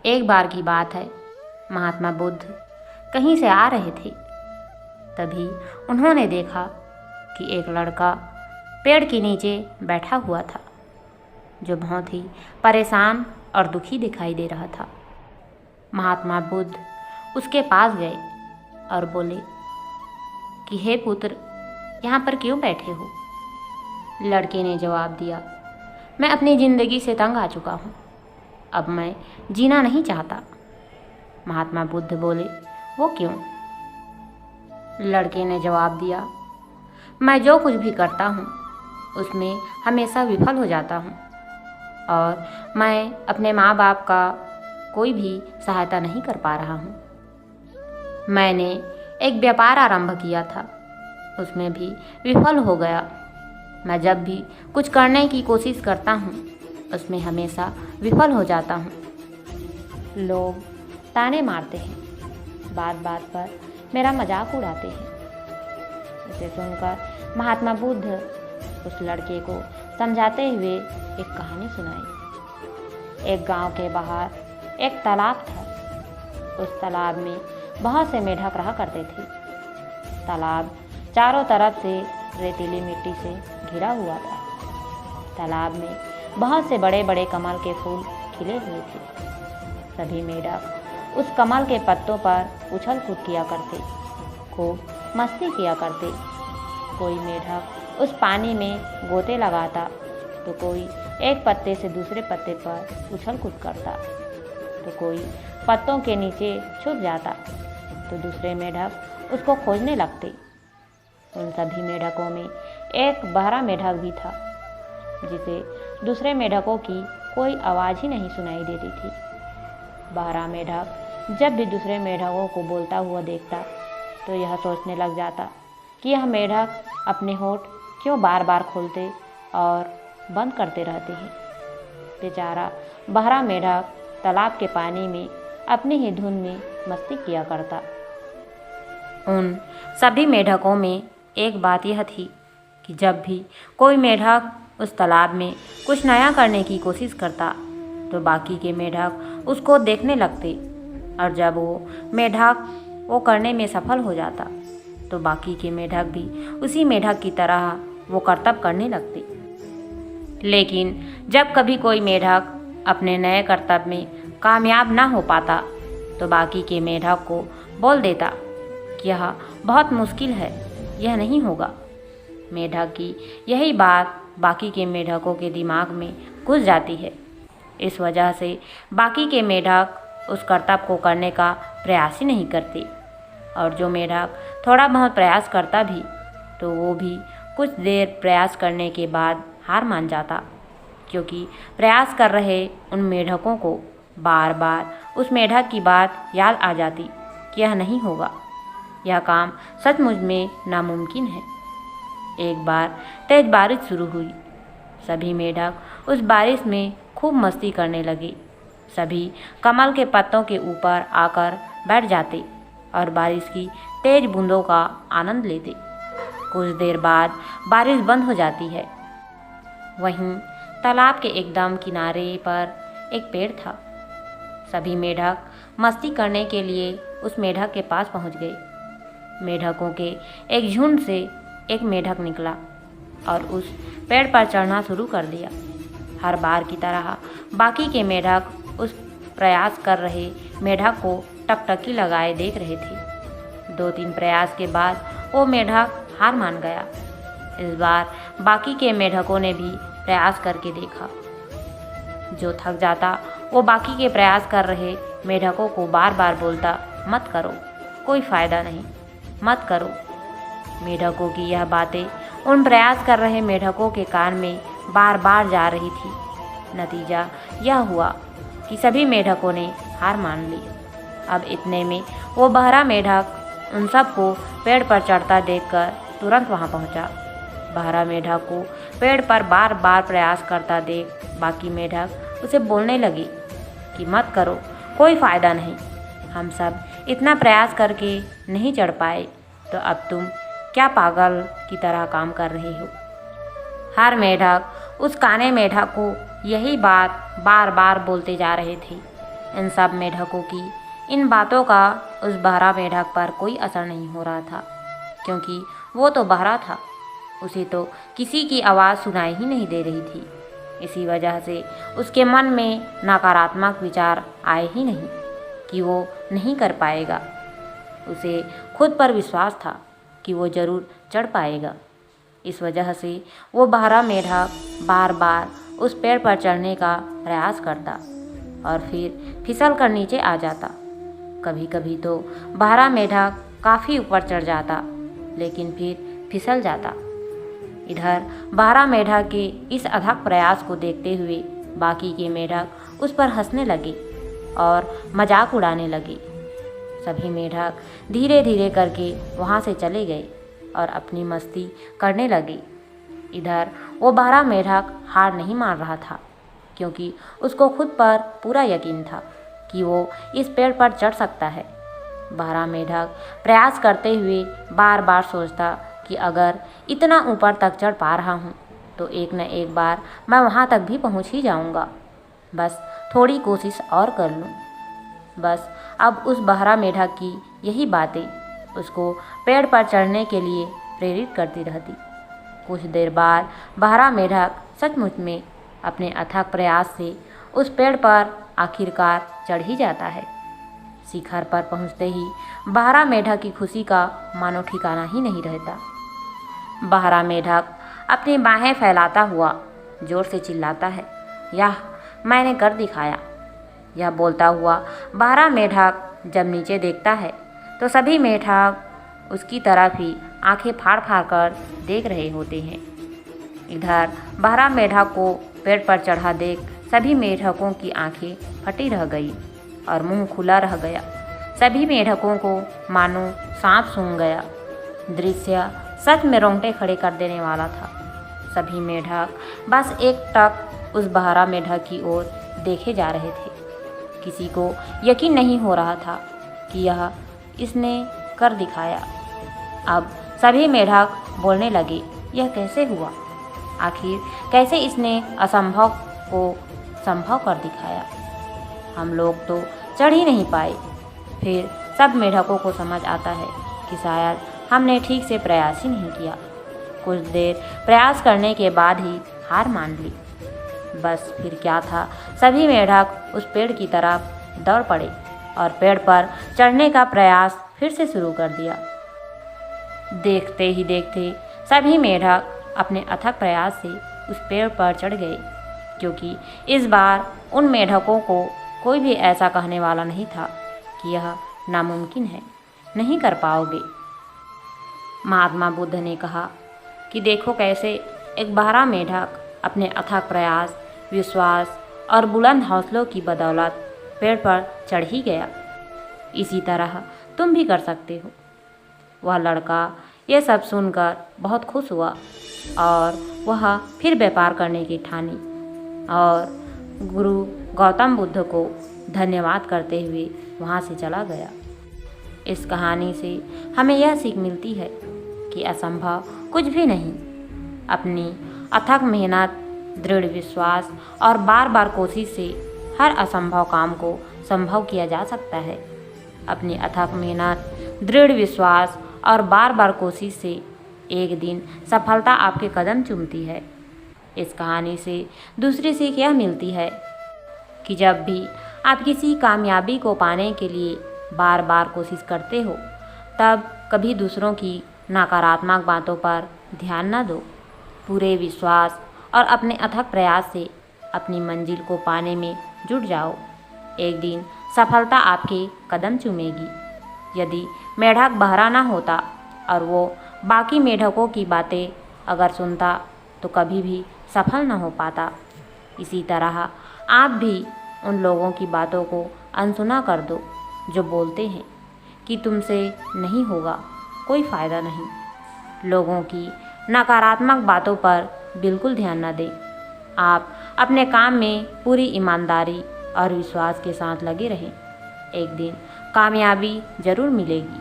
एक बार की बात है, महात्मा बुद्ध कहीं से आ रहे थे। तभी उन्होंने देखा कि एक लड़का पेड़ के नीचे बैठा हुआ था, जो बहुत ही परेशान और दुखी दिखाई दे रहा था। महात्मा बुद्ध उसके पास गए और बोले कि हे पुत्र, यहाँ पर क्यों बैठे हो? लड़के ने जवाब दिया, मैं अपनी ज़िंदगी से तंग आ चुका हूँ, अब मैं जीना नहीं चाहता। महात्मा बुद्ध बोले, वो क्यों? लड़के ने जवाब दिया, मैं जो कुछ भी करता हूँ उसमें हमेशा विफल हो जाता हूँ और मैं अपने माँ बाप का कोई भी सहायता नहीं कर पा रहा हूँ। मैंने एक व्यापार आरंभ किया था, उसमें भी विफल हो गया। मैं जब भी कुछ करने की कोशिश करता हूँ उसमें हमेशा विफल हो जाता हूँ। लोग ताने मारते हैं, बात बात पर मेरा मजाक उड़ाते हैं। इसे सुनकर महात्मा बुद्ध उस लड़के को समझाते हुए एक कहानी सुनाई। एक गांव के बाहर एक तालाब था। उस तालाब में बहुत से मेढक रहा करते थे। तालाब चारों तरफ से रेतीली मिट्टी से घिरा हुआ था। तालाब में बहुत से बड़े बड़े कमल के फूल खिले हुए थे। सभी मेढक उस कमल के पत्तों पर उछल कूद किया करते, खूब मस्ती किया करते। कोई मेढक उस पानी में गोते लगाता तो कोई एक पत्ते से दूसरे पत्ते पर उछल कूद करता, तो कोई पत्तों के नीचे छुप जाता, तो दूसरे मेढक उसको खोजने लगते। उन सभी मेढकों में एक बहरा मेढक भी था, जिसे दूसरे मेढकों की कोई आवाज़ ही नहीं सुनाई देती थी। बहरा मेढक जब भी दूसरे मेढकों को बोलता हुआ देखता तो यह सोचने लग जाता कि यह मेढक अपने होंठ क्यों बार बार खोलते और बंद करते रहते हैं। बेचारा बहरा मेढक तालाब के पानी में अपनी ही धुन में मस्ती किया करता। उन सभी मेढकों में एक बात यह थी कि जब भी कोई मेढक उस तालाब में कुछ नया करने की कोशिश करता तो बाकी के मेढक उसको देखने लगते, और जब वो मेढक वो करने में सफल हो जाता तो बाकी के मेढक भी उसी मेढक की तरह वो करतब करने लगते। लेकिन जब कभी कोई मेढक अपने नए करतब में कामयाब ना हो पाता तो बाकी के मेढक को बोल देता कि यह बहुत मुश्किल है, यह नहीं होगा। मेढक की यही बात बाकी के मेढकों के दिमाग में घुस जाती है। इस वजह से बाकी के मेढक उस करतब को करने का प्रयास ही नहीं करते, और जो मेढक थोड़ा बहुत प्रयास करता भी तो वो भी कुछ देर प्रयास करने के बाद हार मान जाता, क्योंकि प्रयास कर रहे उन मेढकों को बार बार उस मेढक की बात याद आ जाती कि यह नहीं होगा, यह काम सचमुच में नामुमकिन है। एक बार तेज बारिश शुरू हुई। सभी मेढक उस बारिश में खूब मस्ती करने लगे। सभी कमल के पत्तों के ऊपर आकर बैठ जाते और बारिश की तेज बूंदों का आनंद लेते। कुछ देर बाद बारिश बंद हो जाती है। वहीं तालाब के एकदम किनारे पर एक पेड़ था। सभी मेढक मस्ती करने के लिए उस मेढक के पास पहुंच गए। मेढकों के एक झुंड से एक मेढक निकला और उस पेड़ पर चढ़ना शुरू कर दिया। हर बार की तरह बाकी के मेढक उस प्रयास कर रहे मेढक को टकटकी लगाए देख रहे थे। 2-3 प्रयास के बाद वो मेढक हार मान गया। इस बार बाकी के मेढकों ने भी प्रयास करके देखा। जो थक जाता वो बाकी के प्रयास कर रहे मेढकों को बार बार बोलता, मत करो, कोई फ़ायदा नहीं, मत करो। मेढकों की यह बातें उन प्रयास कर रहे मेढकों के कान में बार बार जा रही थी। नतीजा यह हुआ कि सभी मेढकों ने हार मान ली। अब इतने में वो बहरा मेढक उन सबको पेड़ पर चढ़ता देखकर तुरंत वहां पहुंचा। बहरा मेढक को पेड़ पर बार बार प्रयास करता देख बाकी मेढक उसे बोलने लगे कि मत करो, कोई फ़ायदा नहीं, हम सब इतना प्रयास करके नहीं चढ़ पाए, तो अब तुम क्या पागल की तरह काम कर रहे हो। हर मेढक उस काने मेढक को यही बात बार बार बोलते जा रहे थे। इन सब मेढकों की इन बातों का उस बहरा मेढक पर कोई असर नहीं हो रहा था, क्योंकि वो तो बहरा था। उसे तो किसी की आवाज़ सुनाई ही नहीं दे रही थी। इसी वजह से उसके मन में नकारात्मक विचार आए ही नहीं कि वो नहीं कर पाएगा। उसे खुद पर विश्वास था कि वो ज़रूर चढ़ पाएगा। इस वजह से वो बहरा मेढक बार बार उस पेड़ पर चढ़ने का प्रयास करता और फिर फिसल कर नीचे आ जाता। कभी कभी तो बहरा मेढक काफ़ी ऊपर चढ़ जाता, लेकिन फिर फिसल जाता। इधर बहरा मेढक के इस अथक प्रयास को देखते हुए बाकी के मेढक उस पर हंसने लगे और मजाक उड़ाने लगे। सभी मेढक धीरे धीरे करके वहाँ से चले गए और अपनी मस्ती करने लगे। इधर वो बहरा मेढक हार नहीं मान रहा था, क्योंकि उसको खुद पर पूरा यकीन था कि वो इस पेड़ पर चढ़ सकता है। बहरा मेढक प्रयास करते हुए बार बार सोचता कि अगर इतना ऊपर तक चढ़ पा रहा हूँ तो एक न एक बार मैं वहाँ तक भी पहुँच ही जाऊँगा। बस थोड़ी कोशिश और कर लूँ। बस अब उस बहरा मेढक की यही बातें उसको पेड़ पर चढ़ने के लिए प्रेरित करती रहती। कुछ देर बाद बहरा मेढक सचमुच में अपने अथक प्रयास से उस पेड़ पर आखिरकार चढ़ ही जाता है। शिखर पर पहुंचते ही बहरा मेढक की खुशी का मानो ठिकाना ही नहीं रहता। बहरा मेढक अपनी बाहें फैलाता हुआ जोर से चिल्लाता है, यह मैंने कर दिखाया। यह बोलता हुआ बहरा मेढक जब नीचे देखता है तो सभी मेढक उसकी तरफ ही आंखें फाड़ फाड़ कर देख रहे होते हैं। इधर बहरा मेढक को पेड़ पर चढ़ा देख सभी मेढकों की आंखें फटी रह गई और मुंह खुला रह गया। सभी मेढकों को मानो सांप सूंघ गया। दृश्य सच में रोंगटे खड़े कर देने वाला था। सभी मेढक बस एकटक उस बहरा मेढक की ओर देखे जा रहे थे। किसी को यकीन नहीं हो रहा था कि यह इसने कर दिखाया। अब सभी मेढक बोलने लगे, यह कैसे हुआ? आखिर कैसे इसने असंभव को संभव कर दिखाया? हम लोग तो चढ़ ही नहीं पाए। फिर सब मेढकों को समझ आता है कि शायद हमने ठीक से प्रयास ही नहीं किया। कुछ देर प्रयास करने के बाद ही हार मान ली। बस फिर क्या था, सभी मेढक उस पेड़ की तरफ दौड़ पड़े और पेड़ पर चढ़ने का प्रयास फिर से शुरू कर दिया। देखते ही देखते सभी मेढक अपने अथक प्रयास से उस पेड़ पर चढ़ गए, क्योंकि इस बार उन मेढकों को कोई भी ऐसा कहने वाला नहीं था कि यह नामुमकिन है, नहीं कर पाओगे। महात्मा बुद्ध ने कहा कि देखो कैसे एक बहरा मेढक अपने अथक प्रयास, विश्वास और बुलंद हौसलों की बदौलत पेड़ पर चढ़ ही गया। इसी तरह तुम भी कर सकते हो। वह लड़का यह सब सुनकर बहुत खुश हुआ और वह फिर व्यापार करने की ठानी और गुरु गौतम बुद्ध को धन्यवाद करते हुए वहाँ से चला गया। इस कहानी से हमें यह सीख मिलती है कि असंभव कुछ भी नहीं। अपनी अथक मेहनत, दृढ़ विश्वास और बार बार कोशिश से हर असंभव काम को संभव किया जा सकता है। अपनी अथक मेहनत, दृढ़ विश्वास और बार बार कोशिश से एक दिन सफलता आपके कदम चूमती है। इस कहानी से दूसरी सीख यह मिलती है कि जब भी आप किसी कामयाबी को पाने के लिए बार बार कोशिश करते हो, तब कभी दूसरों की नकारात्मक बातों पर ध्यान न दो। पूरे विश्वास और अपने अथक प्रयास से अपनी मंजिल को पाने में जुट जाओ। एक दिन सफलता आपके कदम चूमेगी। यदि मेढक बहरा ना होता और वो बाकी मेढकों की बातें अगर सुनता तो कभी भी सफल न हो पाता। इसी तरह आप भी उन लोगों की बातों को अनसुना कर दो जो बोलते हैं कि तुमसे नहीं होगा, कोई फ़ायदा नहीं। लोगों की नकारात्मक बातों पर बिल्कुल ध्यान न दें। आप अपने काम में पूरी ईमानदारी और विश्वास के साथ लगे रहें। एक दिन कामयाबी ज़रूर मिलेगी।